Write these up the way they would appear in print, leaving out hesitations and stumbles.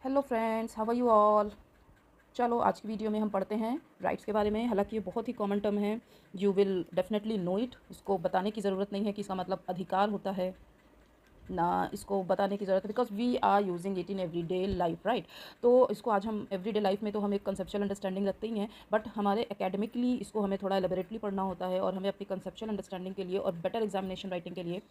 Hello friends, how are you all. चलो आज की वीडियो में हम पढ़ते हैं राइट्स के बारे में। हालांकि ये बहुत ही कॉमन टर्म है, you will definitely know it. इसको बताने की ज़रूरत नहीं है कि इसका मतलब अधिकार होता है, ना इसको बताने की ज़रूरत है, because we are using it in everyday life, right. तो इसको आज हम एवरीडे लाइफ में तो हम एक कंसेप्चुअल अंडरस्टैंडिंग रखते ही हैं, बट हमारे एकेडमिकली इसको हमें थोड़ा एलेबोरेटली पढ़ना होता है, और हमें अपनी कंसेप्चुअल अंडरस्टैंडिंग के लिए और बेटर एग्जामिनेशन राइटिंग के लिए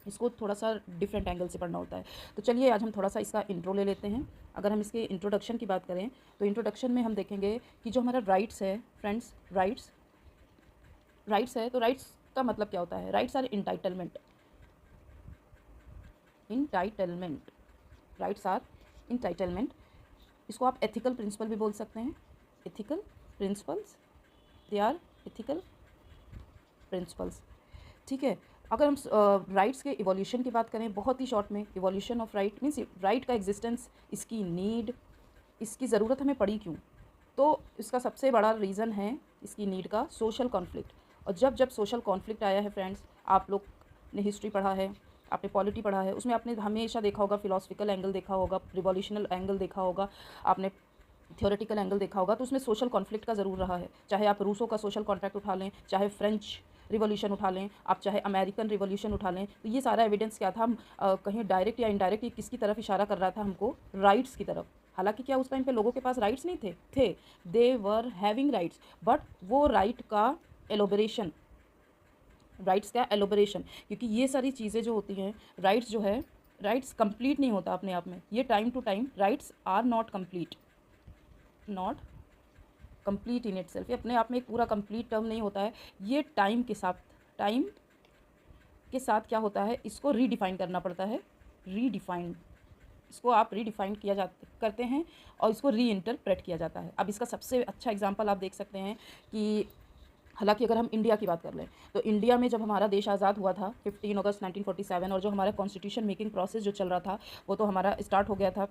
इसको थोड़ा सा डिफरेंट एंगल से पढ़ना होता है। तो चलिए आज हम थोड़ा सा इसका इंट्रो ले लेते हैं। अगर हम इसके इंट्रोडक्शन की बात करें तो इंट्रोडक्शन में हम देखेंगे कि जो हमारा राइट्स है फ्रेंड्स, राइट्स राइट्स है, तो राइट्स का मतलब क्या होता है। Rights are entitlement. Entitlement rights are entitlement. इसको आप एथिकल प्रिंसिपल भी बोल सकते हैं। Ethical principles, they are ethical principles. ठीक है। अगर हम राइट्स के इवोल्यूशन की बात करें बहुत ही शॉर्ट में, evolution of right means right का एग्जिस्टेंस, इसकी नीड, इसकी ज़रूरत हमें पड़ी क्यों। तो इसका सबसे बड़ा रीज़न है इसकी नीड का सोशल कॉन्फ्लिक्ट। और जब जब सोशल कॉन्फ्लिक्ट आया है फ्रेंड्स, आप लोग ने हिस्ट्री पढ़ा है, आपने पॉलिटी पढ़ा है, उसमें आपने हमेशा देखा होगा फिलोसफिकल एंगल देखा होगा, रिवॉल्यूशनल एंगल देखा होगा, आपने थियोरेटिकल एंगल देखा होगा, तो उसमें सोशल कॉन्फ्लिक्ट का ज़रूर रहा है। चाहे आप रूसों का सोशल कॉन्ट्रैक्ट उठा लें, चाहे फ्रेंच रिवॉल्यूशन उठा लें, आप चाहे अमेरिकन रिवॉल्यूशन उठा लें, तो ये सारा एविडेंस क्या था, हम कहीं डायरेक्ट या इनडायरेक्ट ये किसकी तरफ इशारा कर रहा था हमको, राइट्स की तरफ। हालांकि क्या उस टाइम पे लोगों के पास राइट्स नहीं थे, दे वर हैविंग राइट्स, बट वो राइट का एलोबरेशन, राइट्स का एलोबरेशन, क्योंकि ये सारी चीज़ें जो होती हैं, राइट्स जो है, राइट्स कंप्लीट नहीं होता अपने आप में, ये time to time rights are not complete, not complete in itself. ये अपने आप में एक पूरा कंप्लीट टर्म नहीं होता है, ये टाइम के साथ, टाइम के साथ क्या होता है, इसको रीडिफाइन करना पड़ता है। रीडिफाइंड, इसको आप रीडिफाइन किया जाता करते हैं और इसको री इंटरप्रेट किया जाता है। अब इसका सबसे अच्छा एग्जांपल आप देख सकते हैं कि हालांकि अगर हम इंडिया की बात कर लें तो इंडिया में जब हमारा देश आज़ाद हुआ था 15 अगस्त 1947, और जो हमारा कॉन्स्टिट्यूशन मेकिंग प्रोसेस जो चल रहा था वो तो हमारा स्टार्ट हो गया था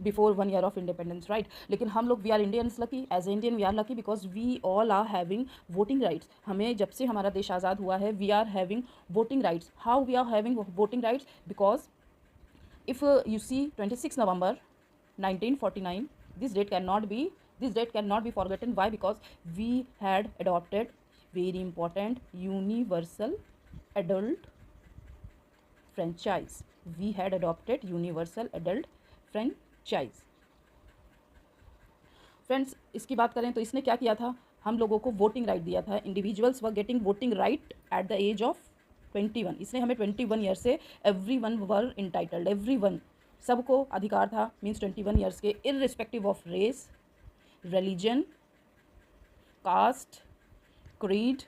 before 1 year of independence, right. लेकिन हम लोग, we are Indians lucky, as a Indian we are lucky because we all are having voting rights. हमें जब से हमारा देश आज़ाद हुआ है we are having voting rights. How we are having voting rights, because if you see 26 November 1949, this date cannot be, this date cannot be forgotten. Why? Because we had adopted very important universal adult franchise. We had adopted universal adult franchise. Friends इसकी बात करें तो इसने क्या किया था, हम लोगों को वोटिंग राइट दिया था। Individuals were getting voting right at the age of 21। इसने हमें 21 ईयर से every one were entitled, every one, सबको अधिकार था, मीन्स 21 ईयर्स के, irrespective of race, religion, caste, creed,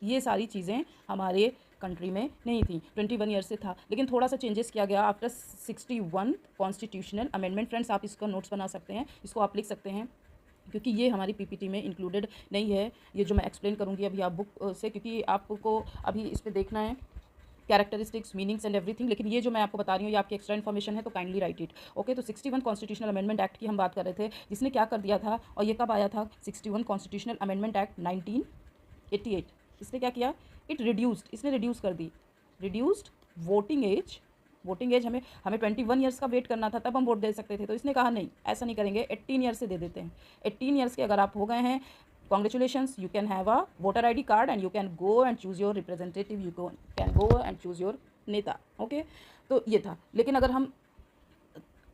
ये सारी चीज़ें हमारे कंट्री में नहीं थी। 21 ईयर से था, लेकिन थोड़ा सा चेंजेस किया गया आफ्टर 61 कॉन्स्टिट्यूशनल अमेंडमेंट। फ्रेंड्स आप इसको नोट्स बना सकते हैं, इसको आप लिख सकते हैं, क्योंकि ये हमारी पीपीटी में इंक्लूडेड नहीं है, ये जो मैं एक्सप्लेन करूँगी अभी आप बुक से, क्योंकि आपको अभी इस पर देखना है कैरेक्टरिस्टिक्स, मीनिंग्स एंड एवरीथिंग। लेकिन ये जो मैं आपको बता रही हूँ ये आपकी एक्स्ट्रा इन्फॉर्मेशन है, तो काइंडली राइट इट। ओके, तो 61 कॉन्स्टिट्यूशनल अमेंडमेंट एक्ट की हम बात कर रहे थे, जिसने क्या कर दिया था, और ये कब आया था, 61 कॉन्स्टिट्यूशनल अमेंडमेंट एक्ट 1988। इसने क्या किया, इट रिड्यूस्ड, इसने रिड्यूस कर दी, reduced voting age. Voting age हमें हमें 21 ईयर्स का वेट करना था तब हम वोट दे सकते थे, तो इसने कहा नहीं ऐसा नहीं करेंगे, 18 ईयर्स से दे देते हैं। 18 ईयर्स के अगर आप हो गए हैं, congratulations, you can have a voter ID card and you can go and choose your representative, you can go and choose your नेता। ओके, तो ये था। लेकिन अगर हम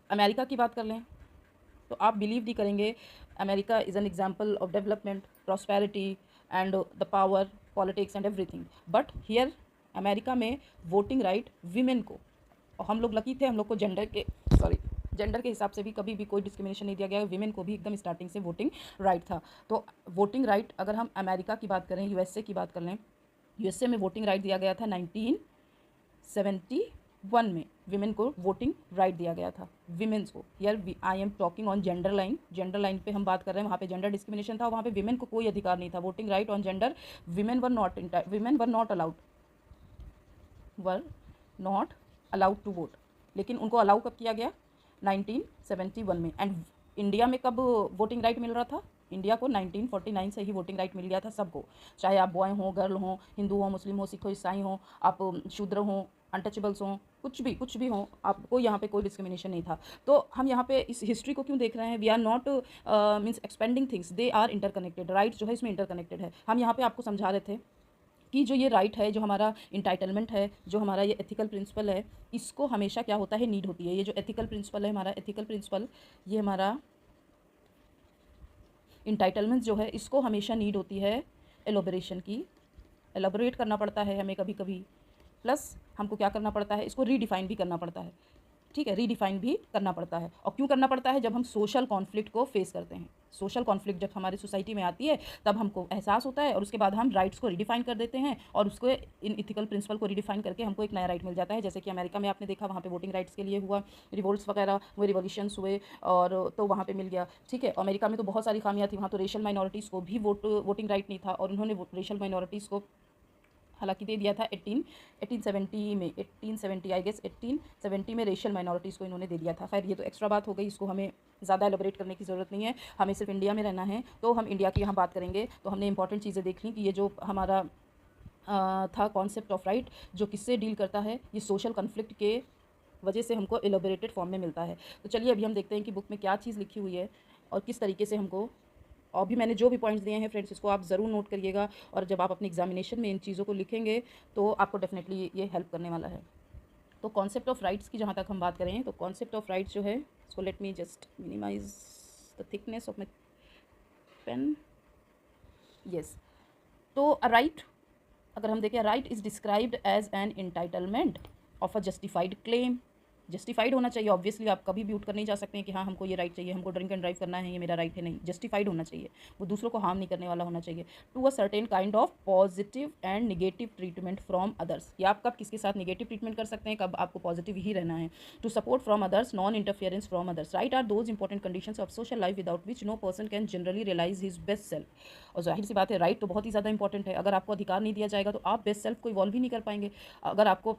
अमेरिका की बात कर लें तो आप बिलीव नहीं करेंगे, America is an example of development, prosperity and the power, politics and everything. But here America में वोटिंग राइट वीमेन को, और हम लोग लकी थे, हम लोग को जेंडर के हिसाब से भी कभी भी कोई डिस्क्रिमिनेशन नहीं दिया गया, वीमेन को भी एकदम स्टार्टिंग से वोटिंग राइट था। तो वोटिंग राइट अगर हम अमेरिका की बात करें, यूएसए की बात कर लें, यूएसए में वोटिंग राइट दिया गया था 1971 में, विमेन को वोटिंग राइट दिया गया था, विमेंस को। Here I am talking on gender line, gender line पे हम बात कर रहे हैं, वहाँ पे जेंडर डिस्क्रिमिनेशन था, वहाँ पे विमेन को कोई अधिकार नहीं था। Voting right on gender, women were not allowed to vote. लेकिन उनको अलाउ कब किया गया, 1971 में। एंड इंडिया में कब वोटिंग राइट मिल रहा था, इंडिया को 1949 से ही वोटिंग राइट मिल गया था सबको, चाहे आप बॉय हों, गर्ल हों, हिंदू हों, मुस्लिम हों, सिख हो, ईसाई हों, आप शूद्र हों, अनटचेबल्स हों, कुछ भी हों, आपको यहाँ पे कोई डिस्क्रिमिनेशन नहीं था। तो हम यहाँ पे इस हिस्ट्री को क्यों देख रहे हैं? We are not means expending things, they are interconnected. Right जो है इसमें इंटरकनेक्टेड है। हम यहाँ पे आपको समझा रहे थे कि जो ये राइट है, जो हमारा इंटाइटलमेंट है, जो हमारा ये एथिकल प्रिंसिपल है, इसको हमेशा क्या होता है, नीड होती है। ये जो एथिकल प्रिंसिपल है हमारा, एथिकल प्रिंसिपल, ये हमारा इंटाइटलमेंट जो है, इसको हमेशा नीड होती है एलोबरेशन की। एलोबरेट करना पड़ता है हमें कभी कभी, प्लस हमको क्या करना पड़ता है, इसको रीडिफाइन भी करना पड़ता है। ठीक है, रीडिफाइन भी करना पड़ता है। और क्यों करना पड़ता है? जब हम सोशल कॉन्फ्लिक्ट को फेस करते हैं। सोशल कॉन्फ्लिक्ट जब हमारी सोसाइटी में आती है तब हमको एहसास होता है, और उसके बाद हम राइट्स को रिडिफाइन कर देते हैं, और उसको इन इथिकल प्रिंसिपल को रिडिफाइन करके हमको एक नया राइट मिल जाता है। जैसे कि अमेरिका में आपने देखा, वहाँ पे वोटिंग राइट्स के लिए हुआ रिवोल्ट्स वगैरह हुए, रिवोल्यूशंस हुए, और तो वहाँ पे मिल गया। ठीक है, अमेरिका में तो बहुत सारी खामियाँ थी, वहाँ तो रेशियल माइनॉरिटीज़ को भी वोटिंग राइट नहीं था, और उन्होंने रेशियल माइनॉरिटीज़ को हालांकि दे दिया था 1870 में, 1870 आई गेस, 1870 में रेशियल माइनॉरिटीज़ को इन्होंने दे दिया था। खैर ये तो एक्स्ट्रा बात हो गई, इसको हमें ज़्यादा एलोबरेट करने की ज़रूरत नहीं है, हमें सिर्फ इंडिया में रहना है। तो हम इंडिया की यहाँ बात करेंगे, तो हमने इंपॉर्टेंट चीज़ें देख ली कि ये जो हमारा था कॉन्सेप्ट ऑफ राइट, जो किससे डील करता है, ये सोशल कन्फ्लिक्ट के वजह से हमको एलोबरेटेड फॉर्म में मिलता है। तो चलिए अभी हम देखते हैं कि बुक में क्या चीज़ लिखी हुई है और किस तरीके से हमको, और भी मैंने जो भी पॉइंट्स दिए हैं फ्रेंड्स, इसको आप ज़रूर नोट करिएगा, और जब आप अपने एग्जामिनेशन में इन चीज़ों को लिखेंगे तो आपको डेफिनेटली ये हेल्प करने वाला है। तो कॉन्सेप्ट ऑफ राइट्स की जहाँ तक हम बात करें, तो कॉन्सेप्ट ऑफ राइट्स जो है, इसको let me just minimise the thickness of my pen. Yes, तो अ राइट, अगर हम देखें, right is described as an entitlement of a justified claim. Justified होना चाहिए, ऑब्वियसली आप कभी भी उठ कर नहीं जा सकते हैं कि हाँ हमको ये राइट चाहिए, हमको ड्रिंक एंड ड्राइव करना है, ये मेरा राइट है। नहीं, जस्टिफाइड होना चाहिए, वो दूसरों को हार्म नहीं करने वाला होना चाहिए। To a certain kind of positive and negative treatment from others, या आप कब किसके साथ निगेटिव ट्रीटमेंट कर सकते हैं, कब आपको पॉजिटिव ही रहना है। To support from others, non interference from others. Right are those important conditions of social life without which no person can generally realise his best self. और जाहिर सी बात है, राइट तो बहुत ही ज़्यादा इंपॉर्टेंट है। अगर आपको अधिकार नहीं दिया जाएगा तो आप बेस्ट सेल्फ को इवॉल्व ही नहीं कर पाएंगे। अगर आपको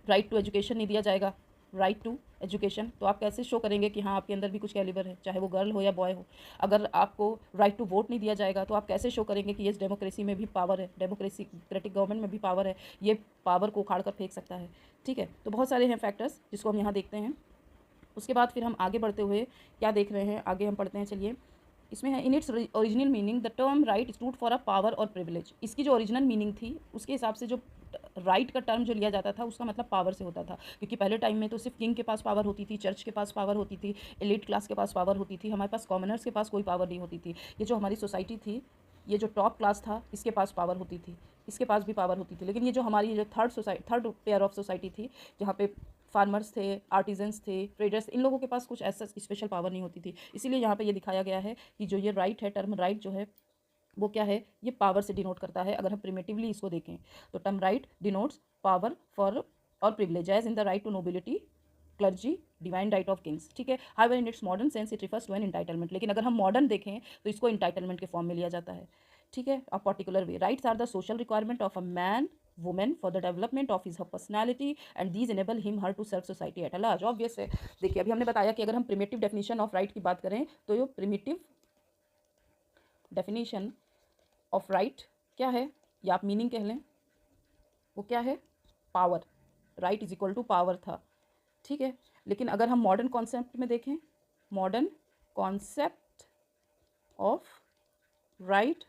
राइट टू एजुकेशन नहीं दिया जाएगा, राइट टू एजुकेशन, तो आप कैसे शो करेंगे कि हाँ आपके अंदर भी कुछ कैलिबर है, चाहे वो गर्ल हो या बॉय हो। अगर आपको राइट टू वोट नहीं दिया जाएगा तो आप कैसे शो करेंगे कि ये डेमोक्रेसी में भी पावर है, डेमोक्रेटिक गवर्नमेंट में भी पावर है, ये पावर को उखाड़ कर फेंक सकता है। ठीक है, तो बहुत सारे हैं फैक्टर्स जिसको हम यहाँ देखते हैं। उसके बाद फिर हम आगे बढ़ते हुए क्या देख रहे हैं, आगे हम पढ़ते हैं। चलिए, इसमें है, in its original meaning the term right stood for a power और प्रिविलेज। इसकी जो ओरिजिनल मीनिंग थी उसके हिसाब से जो राइट का टर्म जो लिया जाता था उसका मतलब पावर से होता था, क्योंकि पहले टाइम में तो सिर्फ किंग के पास पावर होती थी, चर्च के पास पावर होती थी, एलिट क्लास के पास पावर होती थी, हमारे पास कॉमनर्स के पास कोई पावर नहीं होती थी। ये जो हमारी सोसाइटी थी, ये जो टॉप क्लास था, इसके पास पावर होती थी, इसके पास भी पावर होती थी। लेकिन ये जो हमारी जो थर्ड पेयर ऑफ सोसाइटी थी, जहाँ पे फार्मर्स थे, आर्टिजन्स थे, ट्रेडर्स, इन लोगों के पास कुछ ऐसा स्पेशल पावर नहीं होती थी। इसीलिए यहाँ पे ये दिखाया गया है कि जो ये राइट है, टर्म राइट जो है वो क्या है, ये पावर से डिनोट करता है। अगर हम प्रिमेटिवली इसको देखें तो term right denotes power for और privilege, as in the right to nobility, clergy, divine right of kings. ठीक है, however in its modern sense it refers to an entitlement. लेकिन अगर हम मॉडर्न देखें तो इसको इंटाइटलमेंट के फॉर्म में लिया जाता है। ठीक है, a particular way. Rights are the social requirement of a man women for the development of his her personality and these enable him her to serve society at a large. Obvious है, देखिए अभी हमने बताया कि अगर हम primitive definition of right की बात करें तो ये प्रिमेटिव डेफिनेशन ऑफ राइट क्या है, या आप मीनिंग कह लें, वो क्या है, power. Right is equal to power था। ठीक है, लेकिन अगर हम मॉडर्न कॉन्सेप्ट में देखें, मॉडर्न कॉन्सेप्ट ऑफ राइट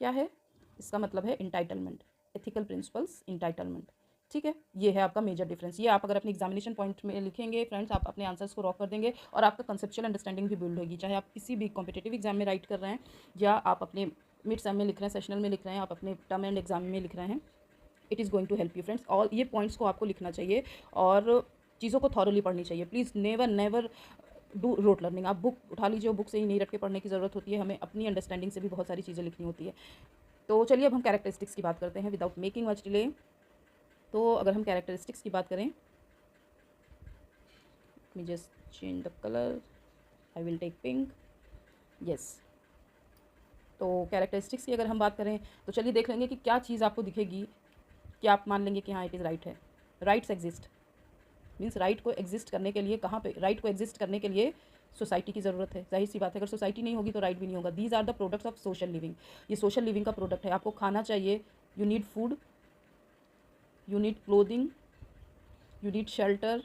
क्या है, इसका मतलब है इंटाइटलमेंट, एथिकल प्रिंसिपल्स, इंटाइटलमेंट। ठीक है, ये है आपका मेजर डिफरेंस। ये आप अगर अपने एग्जामिनेशन पॉइंट में लिखेंगे फ्रेंड्स, आप अपने आंसर्स को रॉक कर देंगे और आपका कंसेप्चुअल अंडरस्टैंडिंग भी बिल्ड होगी। चाहे आप किसी भी कॉम्पिटेटिव एग्जाम में राइट कर रहे हैं, या आप अपने मिड सेम में लिख रहे हैं, सेशनल में लिख रहे हैं, आप अपने टर्म एंड एग्जाम में लिख रहे हैं, it is going to help you friends. और ये पॉइंट्स को आपको लिखना चाहिए और चीज़ों को थॉरली पढ़नी चाहिए। Please never do rote learning. आप बुक उठा लीजिए, बुक से ही नहीं रट के पढ़ने की ज़रूरत होती है, हमें अपनी अंडरस्टैंडिंग से भी बहुत सारी चीज़ें लिखनी होती है। तो चलिए अब हम कैरेक्टरिस्टिक्स की बात करते हैं विदाउट मेकिंग मच डिले। तो अगर हम कैरेक्टरिस्टिक्स की बात करें, me just change the colour, I will take pink. Yes, तो कैरेक्टरिस्टिक्स की अगर हम बात करें तो चलिए देख लेंगे कि क्या चीज़ आपको दिखेगी कि आप मान लेंगे कि हाँ इट इज़ राइट है। राइट्स एग्जिस्ट, मीन्स राइट को एग्जिस्ट करने के लिए कहाँ पे, राइट को एग्जिस्ट करने के लिए सोसाइटी की ज़रूरत है। जाहिर सी बात है, अगर सोसाइटी नहीं होगी तो राइट भी नहीं होगा। These are the products of social living. ये सोशल लिविंग का प्रोडक्ट है। आपको खाना चाहिए, you need food, you need clothing, you need shelter,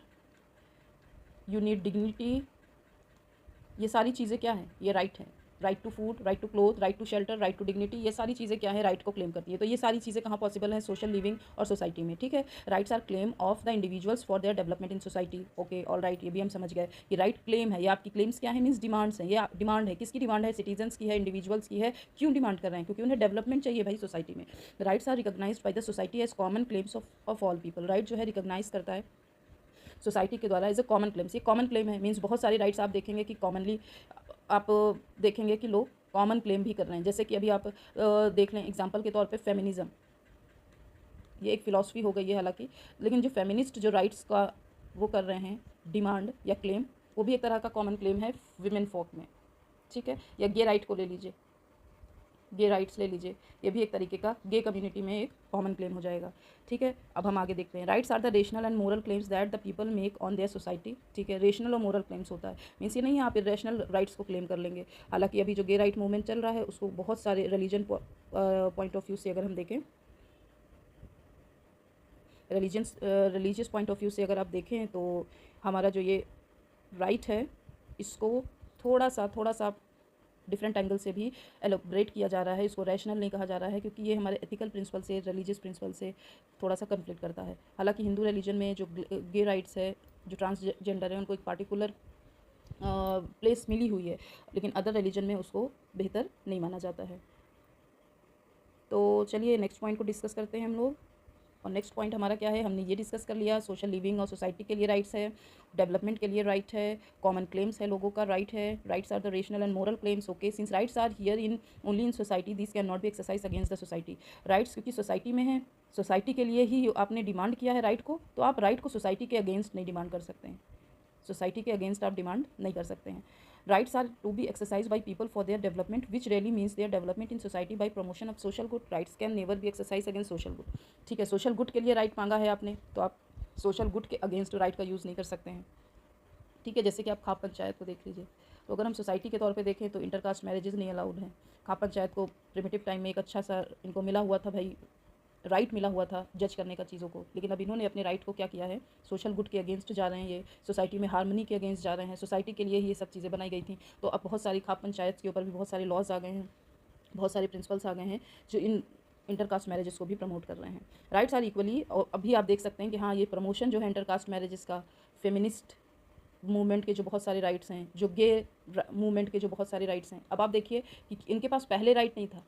you need dignity, ये सारी चीज़ें क्या हैं, ये राइट हैं। Right to food, right to cloth, right to shelter, right to dignity, ये सारी चीज़ें क्या है, राइट को क्लेम करती है। तो ये सारी चीज़ें कहाँ पॉसिबल है, सोशल लिविंग और सोसाइटी में, ठीक है। Rights are claim of the individuals for their development in society. Okay, all right, ये भी हम समझ गए। ये राइट क्लेम है, ये आपकी क्लेम्स क्या है, मीन्स डिमांड्स हैं। ये डिमांड है, किसकी डिमांड है, सिटीजन्स की है, इंडिविजुअल्स की है। क्यों डिमांड कर रहे हैं, क्योंकि उन्हें डेवलपमेंट चाहिए भाई सोसाइटी में। Rights are recognised by the society as common claims of all people. Right जो है रिकॉग्नाइज करता है सोसाइटी के द्वारा एज अ कॉमन क्लेम्स। ये कॉमन क्लेम है, मीन्स बहुत सारे राइट्स आप देखेंगे कि कॉमनली आप देखेंगे कि लोग कॉमन क्लेम भी कर रहे हैं। जैसे कि अभी आप देख लें एग्जांपल के तौर पे फेमिनिज़म, ये एक फ़िलॉसफी हो गई है हालांकि, लेकिन जो फेमिनिस्ट जो राइट्स का वो कर रहे हैं डिमांड या क्लेम, वो भी एक तरह का कॉमन क्लेम है विमेन फोक में, ठीक है। या गे राइट को ले लीजिए, गे राइट्स ले लीजिए, ये भी एक तरीके का गे कम्युनिटी में एक कॉमन क्लेम हो जाएगा, ठीक है। अब हम आगे देखते हैं। Rights are the rational and moral claims that the people make on their society, ठीक है। रेशनल और मोरल क्लेम्स होता है, मीन्स ये नहीं है आप इरेशनल राइट्स को क्लेम कर लेंगे। हालांकि अभी जो गे राइट मूवमेंट चल रहा है उसको बहुत सारे रिलीजन पॉइंट ऑफ व्यू से अगर हम देखें, रिलीजियस पॉइंट ऑफ व्यू से अगर आप देखें तो हमारा जो ये राइट है इसको थोड़ा सा डिफरेंट एंगल से भी एलोबरेट किया जा रहा है। इसको रैशनल नहीं कहा जा रहा है, क्योंकि ये हमारे एथिकल प्रिंसिपल से, रिलीजियस प्रिंसिपल से थोड़ा सा कन्फ्लिक्ट करता है। हालांकि हिंदू रिलीजन में जो गे राइट्स है, जो ट्रांसजेंडर है, उनको एक पार्टिकुलर प्लेस मिली हुई है, लेकिन अदर रिलीजन में उसको बेहतर नहीं माना जाता है। तो चलिए नेक्स्ट पॉइंट को डिस्कस करते हैं हम लोग। और नेक्स्ट पॉइंट हमारा क्या है, हमने ये डिस्कस कर लिया, सोशल लिविंग और सोसाइटी के लिए राइट्स है, डेवलपमेंट के लिए राइट है, कॉमन क्लेम्स है, लोगों का राइट है। Rights are the rational and moral claims. Okay, since rights are here in only in society, this can not be exercise against the society. Rights क्योंकि society में है, सोसाइटी के लिए ही आपने डिमांड किया है राइट को, तो आप राइट को सोसाइटी के अगेंस्ट नहीं डिमांड कर सकते हैं, सोसाइटी के अगेंस्ट आप डिमांड नहीं कर सकते हैं। Rights are to be exercise by people for their development which really means their development in society by promotion of social good. Rights can never be exercise against social good, ठीक है। Social good के लिए right मांगा है आपने, तो आप social good के अगेंस्ट राइट का यूज़ नहीं कर सकते हैं, ठीक है। जैसे कि आप खाप पंचायत को देख लीजिए, तो अगर हम सोसाइटी के तौर पे देखें तो इंटरकास्ट मैरिजेज नहीं अलाउड हैं। खाप पंचायत को प्रिमिटिव टाइम में एक अच्छा सा इनको मिला हुआ था भाई, राइट मिला हुआ था जज करने का चीज़ों को, लेकिन अब इन्होंने अपने राइट को क्या किया है, सोशल गुड के अगेंस्ट जा रहे हैं, ये सोसाइटी में हार्मनी के अगेंस्ट जा रहे हैं। सोसाइटी के लिए ही ये सब चीज़ें बनाई गई थी, तो अब बहुत सारी खाप पंचायत के ऊपर भी बहुत सारे लॉज आ गए हैं, बहुत सारे प्रिंसिपल्स आ गए हैं जो इन इंटरकास्ट मैरिजेस को भी प्रमोट कर रहे हैं। राइट्स आर इक्वली, और अभी आप देख सकते हैं कि हाँ ये प्रमोशन जो है इंटरकास्ट मैरिजेस का, फेमिनिस्ट मूवमेंट के जो बहुत सारे राइट्स हैं, जो गे मूवमेंट के जो बहुत सारे राइट्स हैं, अब आप देखिए कि इनके पास पहले राइट नहीं था,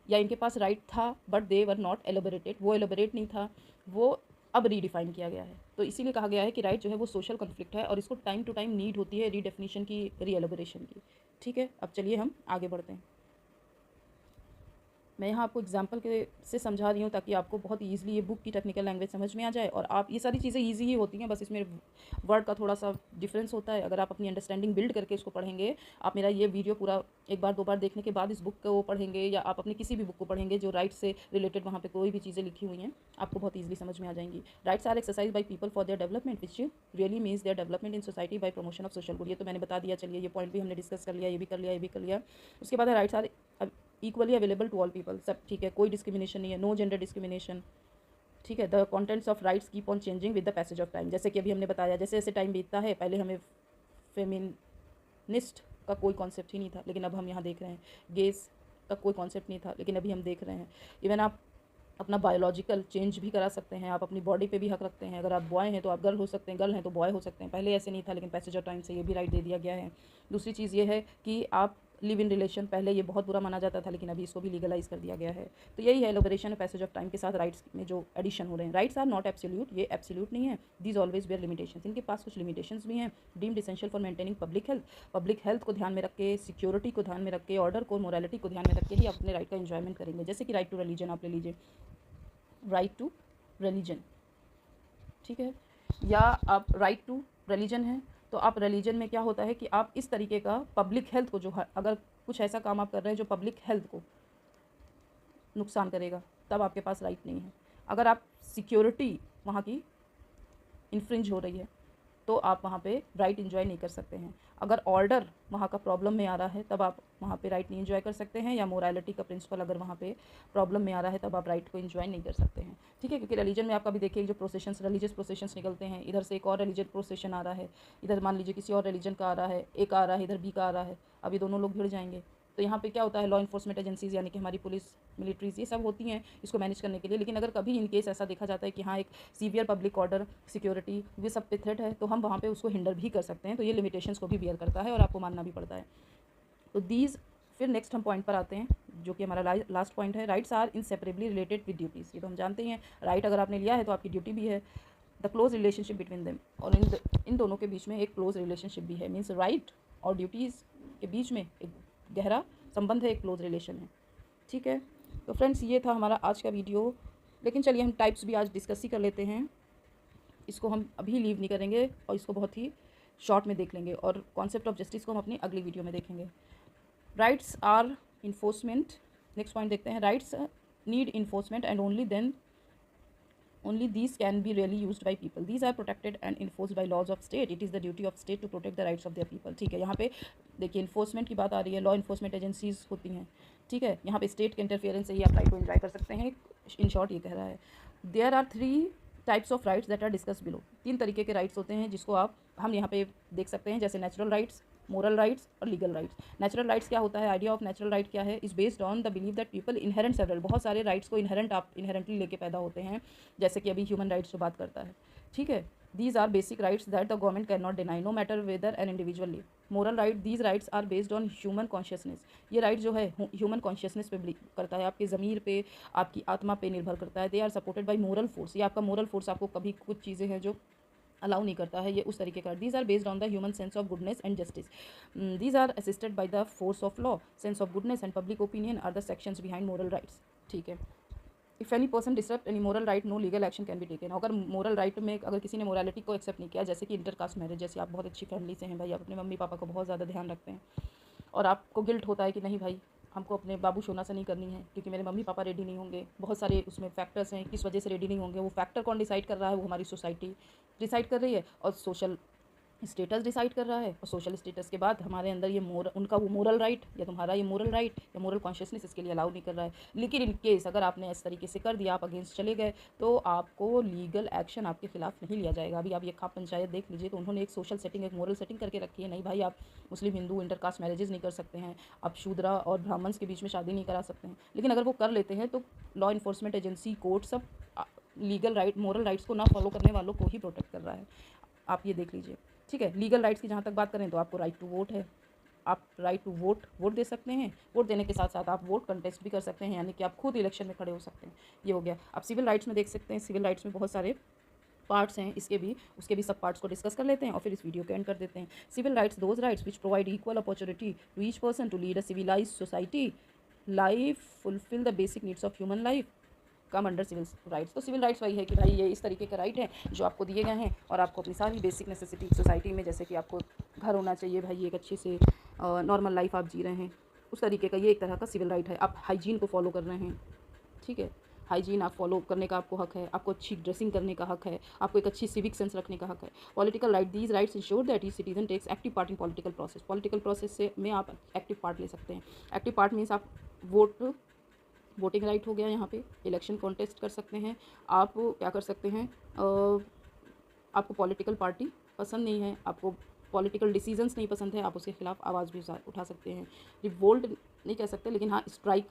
या इनके पास राइट था but they were not elaborated, वो एलोबरेट नहीं था, वो अब रीडिफाइन किया गया है। तो इसीलिए कहा गया है कि राइट जो है वो सोशल कॉन्फ्लिक्ट है और इसको टाइम टू टाइम नीड होती है रीडेफिनेशन की, री एलोबरेशन की, ठीक है। अब चलिए हम आगे बढ़ते हैं। मैं यहाँ आपको एग्जांपल के से समझा रही हूँ ताकि आपको बहुत ईजिली ये बुक की टेक्निकल लैंग्वेज समझ में आ जाए, और आप ये सारी चीज़ें ईजी ही होती हैं, बस इसमें वर्ड का थोड़ा सा डिफरेंस होता है। अगर आप अपनी अंडरस्टैंडिंग बिल्ड करके इसको पढ़ेंगे, आप मेरा ये वीडियो पूरा एक बार दो बार देखने के बाद इस बुक को पढ़ेंगे, या आप अपनी किसी भी बुक को पढ़ेंगे जो राइट से रिलेटेड वहाँ पर कोई भी चीज़ें लिखी हुई हैं, आपको बहुत ईजिली समझ में आ जाएंगी। Rights are exercise by people for their development which really means their development in society by promotion of social good. ये तो मैंने बता दिया, चलिए ये पॉइंट भी हमने डिस्कस कर लिया, ये भी कर लिया, ये भी कर लिया। उसके बाद rights are equally available to all people, सब ठीक है, कोई डिस्क्रिमिनेशन नहीं है, नो जेंडर डिस्क्रिमिनेशन, ठीक है। The contents of rights keep on changing with the passage of time, जैसे कि अभी हमने बताया, जैसे जैसे टाइम बीतता है, पहले हमें फेमिनिस्ट का कोई कॉन्सेप्ट ही नहीं था, लेकिन अब हम यहाँ देख रहे हैं, गेस का कोई कॉन्सेप्ट नहीं था, लेकिन अभी हम देख रहे हैं। इवन आप अपना बायोलॉजिकल चेंज भी करा सकते हैं, आप अपनी बॉडी पे भी हक रखते हैं। अगर आप बॉय हैं तो आप गर्ल हो सकते हैं, गर्ल हैं तो बॉय हो सकते हैं, पहले ऐसे नहीं था, लेकिन पैसेज ऑफ टाइम से ये भी राइट दे दिया गया है। दूसरी चीज़ ये है कि आप लिव इन रिलेशन, पहले ये बहुत बुरा माना जाता था, लेकिन अभी इसको भी लीगलाइज कर दिया गया है। तो यही है एलोबरेशन पैसेज ऑफ टाइम के साथ राइट्स में जो एडिशन हो रहे हैं। राइट्स आर नॉट एब्सोल्यूट, ये एब्सोल्यूट नहीं है, दीज ऑलवेज वेयर लिमिटेशंस, इनके पास कुछ लिमिटेशंस भी हैं। Deemed essential for maintaining public health को ध्यान में रख के, सिक्योरिटी को ध्यान में रख के, ऑर्डर को, मोरालिटी को ध्यान में रख के ही अपने राइट का एंजॉयमेंट करेंगे। जैसे कि राइट टू रिलीजन आप ले लीजिए, राइट टू रिलीजन, ठीक है, या आप राइट टू रिलीजन है, तो आप रिलीजन में क्या होता है कि आप इस तरीके का पब्लिक हेल्थ को, जो अगर कुछ ऐसा काम आप कर रहे हैं जो पब्लिक हेल्थ को नुकसान करेगा, तब आपके पास राइट नहीं है। अगर आप सिक्योरिटी वहाँ की इन्फ्रिंज हो रही है, तो आप वहाँ पे राइट इन्जॉय नहीं कर सकते हैं। अगर ऑर्डर वहाँ का प्रॉब्लम में आ रहा है तब आप वहाँ पे राइट नहीं इन्जॉय कर सकते हैं, या मोरालिटी का प्रिंसिपल अगर वहाँ पे प्रॉब्लम में आ रहा है तब आप राइट को इन्जॉय नहीं कर सकते हैं। ठीक है, क्योंकि रिलीजन में आप कभी देखिए जो प्रोसेशंस, रिलीजियस प्रोसेशंस निकलते हैं, इधर से एक और रिलीजन प्रोसेशन आ रहा है, इधर मान लीजिए किसी और रिलीजन का आ रहा है, ए का आ रहा है, इधर बी का आ रहा है, अभी दोनों लोग भिड़ जाएंगे। तो यहाँ पे क्या होता है, लॉ इन्फोर्समेंट एजेंसीज़ यानी कि हमारी पुलिस, मिलिट्रीज़, ये सब होती हैं इसको मैनेज करने के लिए। लेकिन अगर कभी इन केस ऐसा देखा जाता है कि हाँ एक सीवियर पब्लिक ऑर्डर, सिक्योरिटी, ये सब पे थ्रेट है, तो हम वहाँ पे उसको हिंडर भी कर सकते हैं। तो ये लिमिटेशंस को भी बियर करता है और आपको मानना भी पड़ता है। तो दीज, फिर नेक्स्ट हम पॉइंट पर आते हैं जो कि हमारा लास्ट पॉइंट है, rights are inseparably related with duties. ये तो हम जानते ही हैं, राइट अगर आपने लिया है तो आपकी ड्यूटी भी है। The close relationship between them, और इन दोनों के बीच में एक क्लोज रिलेशनशिप भी है। मीन्स राइट और ड्यूटीज़ के बीच में एक गहरा संबंध है, एक क्लोज रिलेशन है। ठीक है, तो फ्रेंड्स ये था हमारा आज का वीडियो। लेकिन चलिए हम टाइप्स भी आज डिस्कस ही कर लेते हैं, इसको हम अभी लीव नहीं करेंगे और इसको बहुत ही शॉर्ट में देख लेंगे, और कॉन्सेप्ट ऑफ जस्टिस को हम अपनी अगली वीडियो में देखेंगे। Rights are enforcement, next point देखते हैं। Rights need enforcement and only these can be really used by people. These are protected and enforced by laws of state. It is the duty of state to protect the rights of their people. ठीक है, यहाँ पे देखिए enforcement की बात आ रही है, law enforcement agencies होती हैं। ठीक है, यहाँ पे स्टेट के इंटरफेरेंस से ही आप राइट को एंजॉय कर सकते हैं। इन शॉर्ट ये कह रहा है, there are 3 types of rights that are discuss below. 3 तरीके के राइट्स होते हैं जिसको हम यहाँ पे देख सकते हैं, जैसे नेचुरल राइट्स, मोरल राइट्स और लीगल राइट्स। नेचुरल राइट्स क्या होता है, आइडिया ऑफ नेचुरल राइट क्या है, is based on the believe that people inherent several, बहुत सारे राइट्स को इनहेरेंटली लेके पैदा होते हैं, जैसे कि अभी ह्यूमन राइट्स जो बात करता है। ठीक है, these are basic rights that the government can not deny, no matter whether an individual live. Moral right, these rights are based on human consciousness. ये राइट जो है ह्यूमन कॉन्शियसनेस पे बिलीव करता है, आपके ज़मीर पे, आपकी आत्मा पे निर्भर करता है। They are supported by moral force, ये आपका मोरल फोर्स आपको कभी कुछ चीज़ें हैं जो अलाउ नहीं करता है, ये उस तरीके का। These are based on the human sense of goodness and justice. These are assisted by the force of law, sense of goodness and public opinion are the sections behind moral rights. ठीक है, if any person disrupt any moral right, no legal action can be taken. अगर moral right में अगर किसी ने morality को accept नहीं किया, जैसे कि इंटरकास्ट मैरिज, जैसे आप बहुत अच्छी फैमिली से हैं भाई, आप अपने मम्मी पापा को बहुत ज़्यादा ध्यान रखते हैं और आपको गिल्ट होता है कि नहीं भाई हमको अपने बाबू शोना से नहीं करनी है क्योंकि मेरे मम्मी पापा रेडी नहीं होंगे, बहुत सारे उसमें फैक्टर्स हैं किस वजह से रेडी नहीं होंगे। वो फैक्टर कौन डिसाइड कर रहा है, वो हमारी सोसाइटी डिसाइड कर रही है और सोशल स्टेटस डिसाइड कर रहा है, और सोशल स्टेटस के बाद हमारे अंदर ये उनका वो मोरल राइट या तुम्हारा ये मोरल राइट या मोरल कॉन्शियसनेस इसके लिए अलाउ नहीं कर रहा है। लेकिन इन केस अगर आपने इस तरीके से कर दिया, आप अगेंस्ट चले गए, तो आपको लीगल एक्शन आपके खिलाफ नहीं लिया जाएगा। अभी आप ये खाप पंचायत देख लीजिए, तो उन्होंने एक सोशल सेटिंग, एक मोरल सेटिंग करके रखी है, नहीं भाई आप मुस्लिम हिंदू इंटरकास्ट मैरिजेस नहीं कर सकते हैं, आप शूद्रा और ब्राह्मण्स के बीच में शादी नहीं करा सकते हैं। लेकिन अगर वो कर लेते हैं तो लॉ इन्फोर्समेंट एजेंसी, कोर्ट सब लीगल राइट, मोरल राइट्स को ना फॉलो करने वालों को ही प्रोटेक्ट कर रहा है। आप ये देख लीजिए। ठीक है, लीगल राइट्स की जहाँ तक बात करें तो आपको राइट टू वोट है, आप राइट टू वोट दे सकते हैं। वोट देने के साथ साथ आप वोट कंटेस्ट भी कर सकते हैं, यानी कि आप खुद इलेक्शन में खड़े हो सकते हैं। ये हो गया। आप सिविल राइट्स में देख सकते हैं, सिविल राइट्स में बहुत सारे पार्ट्स हैं, उसके भी सब पार्ट्स को डिस्कस कर लेते हैं और फिर इस वीडियो को एंड कर देते हैं। Civil rights, those rights which provide equal opportunity to each person to lead a civilised society life, fulfil the basic needs of human life, come under civil rights. तो सिविल राइट्स वही है कि भाई ये इस तरीके के राइट हैं जो आपको दिए गए हैं और आपको अपनी सारी बेसिक नेसेसिटी सोसाइटी में, जैसे कि आपको घर होना चाहिए भाई, एक अच्छी से नॉर्मल लाइफ आप जी रहे हैं, उस तरीके का ये एक तरह का सिविल राइट है। आप हाइजीन को फॉलो कर रहे हैं। ठीक है, हाइजीन आप फॉलो करने का आपको हक है, आपको अच्छी ड्रेसिंग करने का हक है, आपको एक अच्छी सिविक सेंस रखने का हक है। Political right, these rights ensure that each citizen takes active part in political process. Political process से में आप एक्टिव पार्ट ले सकते हैं। एक्टिव पार्ट मीन्स आप वोटिंग राइट हो गया, यहाँ पे इलेक्शन कॉन्टेस्ट कर सकते हैं। आप क्या कर सकते हैं, आपको पॉलिटिकल पार्टी पसंद नहीं है, आपको पॉलिटिकल डिसीजंस नहीं पसंद है, आप उसके खिलाफ आवाज़ भी उठा सकते हैं। रिवोल्ट नहीं कह सकते, लेकिन हाँ स्ट्राइक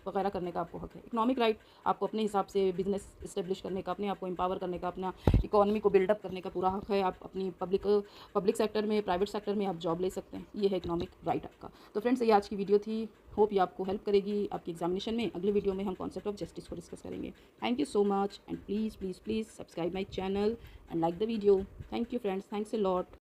वगैरह करने का आपको हक है। इकोनॉमिक राइट, आपको अपने हिसाब से बिजनेस इस्टेब्लिश करने का, अपने आप को एम्पावर करने का, अपना इकोनॉमी को बिल्डअप करने का पूरा हक है। आप अपनी पब्लिक सेक्टर में, प्राइवेट सेक्टर में आप जॉब ले सकते हैं। ये है इकोनॉमिक राइट आपका। तो फ्रेंड्स, ये आज की वीडियो थी, होप ये आपको हेल्प करेगी आपकी एग्जामिनेशन में। अगले वीडियो में हम कॉन्सेप्ट ऑफ जस्टिस को डिस्कस करेंगे। Thank you so much and please please please subscribe my channel and like the video. Thank you friends, thanks a lot.